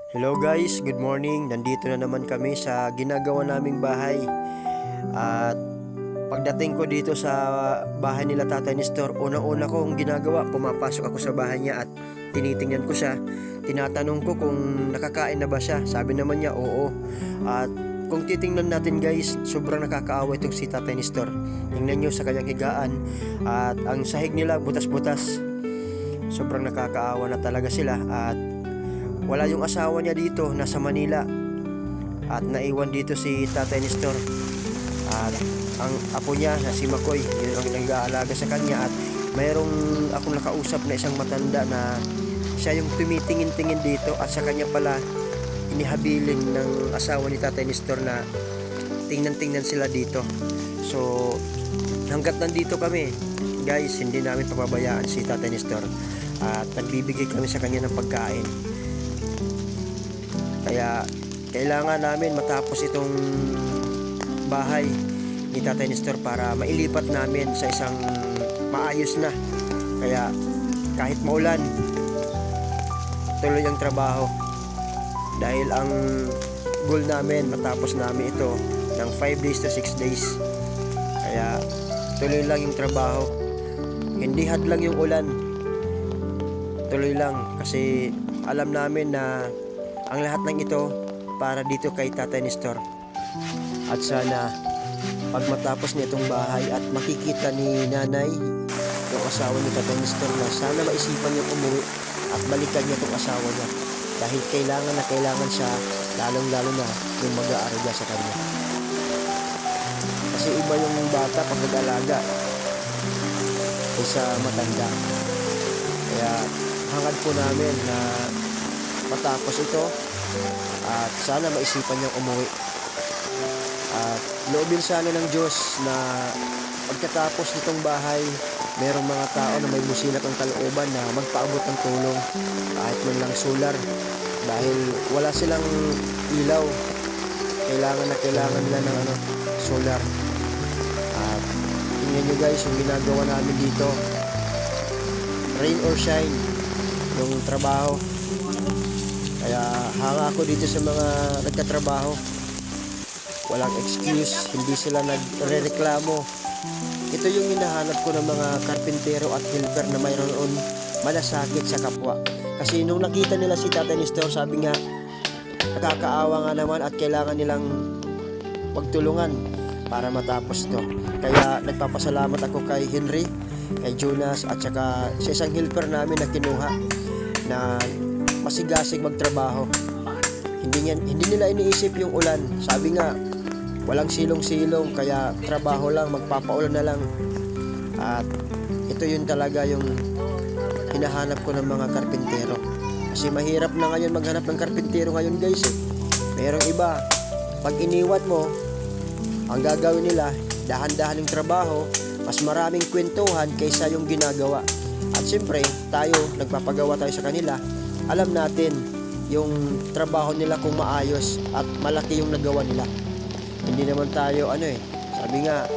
Hello guys, good morning. Nandito na naman kami sa ginagawa naming bahay. At pagdating ko dito sa bahay nila Tatay Nestor, unang-una ko ang ginagawa, pumapasok ako sa bahay niya at tinitingnan ko siya. Tinatanong ko kung nakakain na ba siya. Sabi naman niya, oo. At kung titingnan natin guys, sobrang nakakaawa itong si Tatay Nestor. Tingnan nyo sa kanyang higaan. At ang sahig nila butas-butas. Sobrang nakakaawa na talaga sila. At wala yung asawa niya dito, nasa Manila. At naiwan dito si Tatay Nestor. At ang apo niya na si Makoy, yun ang nag-aalaga sa kanya. At mayroong akong nakausap na isang matanda na siya yung tumitingin-tingin dito. At sa kanya pala inihabilin ng asawa ni Tatay Nestor na tingnan-tingnan sila dito. So hanggat nandito kami guys, hindi namin pababayaan si Tatay Nestor. At nagbibigay kami sa kanya ng pagkain. Kaya kailangan namin matapos itong bahay ni Tatay Nestor para mailipat namin sa isang maayos na. Kaya kahit maulan, tuloy ang trabaho. Dahil ang goal namin, matapos namin ito ng 5 days to 6 days. Kaya tuloy lang yung trabaho. Hindi hadlang yung ulan. Tuloy lang kasi alam namin na ang lahat ng ito para dito kay Tatay Nestor. At sana pag matapos niya itong bahay at makikita ni nanay, yung asawa ni Tatay Nestor, na sana maisipan niya umuwi at balikan niya itong asawa niya. Dahil kailangan siya, lalong-lalo na yung mag-aaraga sa kanya. Kasi iba yung bata pag nag-alaga kaysa matanda. Kaya hangad po namin na matapos ito at sana maisipan niyang umuwi. At loobin sana ng Diyos na pagkatapos nitong bahay, merong mga tao na may busilak ang kalooban na magpaabot ng tulong kahit man lang solar, dahil wala silang ilaw. Kailangan nila ng solar. At tingnan nyo guys yung ginagawa namin dito, rain or shine yung trabaho. Kaya hanga ako dito sa mga nagtatrabaho. Walang excuse, hindi sila nagrereklamo. Ito yung hinahanap ko ng mga karpintero at helper na mayroon malasakit sa kapwa. Kasi nung nakita nila si Tatay Nestor, sabi nga, nakakaawa nga naman at kailangan nilang pagtulungan para matapos to. Kaya nagpapasalamat ako kay Henry, kay Jonas at saka sa isang helper namin na kinuha na masigasig magtrabaho. Hindi nila iniisip yung ulan. Sabi nga, walang silong-silong, kaya trabaho lang, magpapaulan na lang. At ito yun talaga yung hinahanap ko ng mga karpintero. Kasi mahirap na ngayon maghanap ng karpintero ngayon guys eh. Merong iba, pag iniwan mo, ang gagawin nila, dahan-dahan yung trabaho, mas maraming kwentuhan kaysa yung ginagawa. At siyempre, tayo, nagpapagawa tayo sa kanila, alam natin yung trabaho nila kung maayos at malaki yung nagawa nila. Hindi naman tayo sabi nga,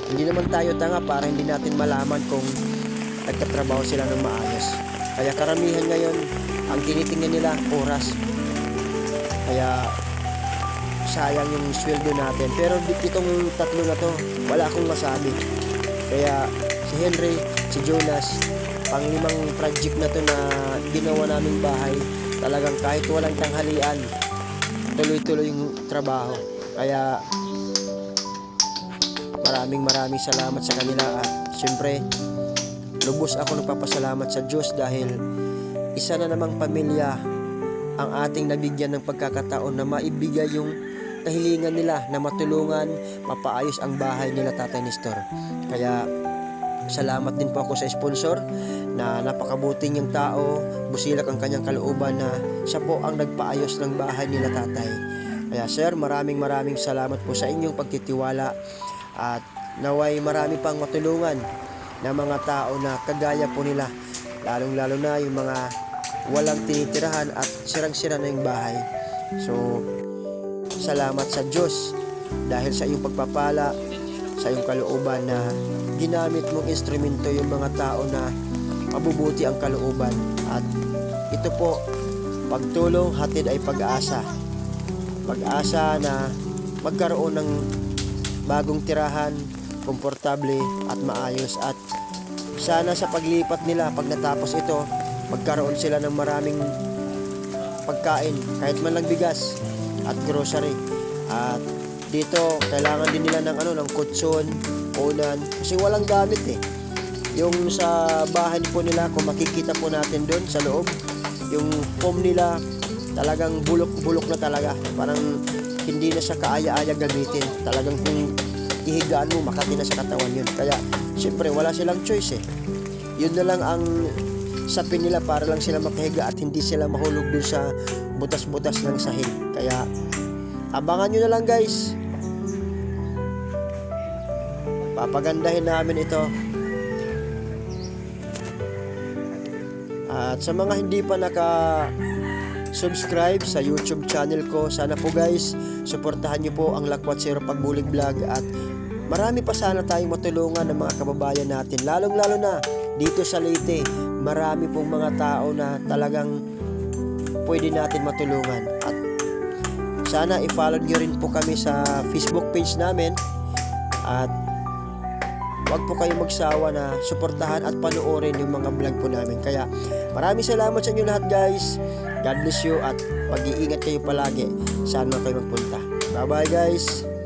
hindi naman tayo tanga para hindi natin malaman kung nagtatrabaho sila ng maayos. Kaya karamihan ngayon, ang tinitingnan nila oras. Kaya sayang yung sweldo natin. Pero itong tatlo na to, wala akong masabi. Kaya si Henry, si Jonas, pang-5 project na to na ginawa naming bahay, talagang kahit walang tanghalian, tuloy-tuloy yung trabaho. Kaya maraming salamat sa kanila. At syempre, lubos ako nagpapasalamat sa Diyos dahil isa na namang pamilya ang ating nabigyan ng pagkakataon na maibigay yung kahilingan nila na matulungan, mapaayos ang bahay nila Tatay Nestor. Kaya salamat din po ako sa sponsor na napakabuting yung tao, busilak ang kanyang kalooban na siya po ang nagpaayos ng bahay nila tatay. Kaya sir, maraming salamat po sa inyong pagtitiwala at naway marami pang matulungan na mga tao na kagaya po nila, lalong-lalo na yung mga walang tinitirahan at sirang-sira na yung bahay. So, salamat sa Diyos dahil sa iyong pagpapala, sa iyong kalooban na ginamit mong instrumento yung mga tao na mabubuti ang kalooban. At ito po Pagtulong hatid ay pag-asa. Pag-asa na magkaroon ng bagong tirahan, komportable at maayos. At sana sa paglipat nila, pag natapos ito, magkaroon sila ng maraming pagkain, kahit man lang bigas at grocery. At dito, kailangan din nila ng kutson, unan, kasi walang gamit eh. Yung sa bahay po nila, kung makikita po natin doon sa loob, yung foam nila talagang bulok-bulok na talaga. Parang hindi na siya kaaya-aya gamitin. Talagang kung ihigaan mo, makati na sa katawan yun. Kaya, syempre, wala silang choice eh. Yun na lang ang sapin nila para lang sila makahiga at hindi sila mahulog dun sa butas-butas ng sahig. Kaya, abangan nyo na lang guys. Papagandahin namin ito. At sa mga hindi pa subscribe sa YouTube channel ko, sana po guys, suportahan nyo po ang Lakwat Zero Pagbulig Vlog. At marami pa sana tayong matulungan ng mga kababayan natin, lalong-lalo na dito sa Leyte. Marami pong mga tao na talagang pwede natin matulungan. At sana i-follow nyo rin po kami sa Facebook page namin. At huwag po kayong magsawa na suportahan at panoorin yung mga vlog po namin. Kaya maraming salamat sa inyo lahat guys. God bless you at mag-iingat kayo palagi saan man kayo magpunta. Bye bye guys.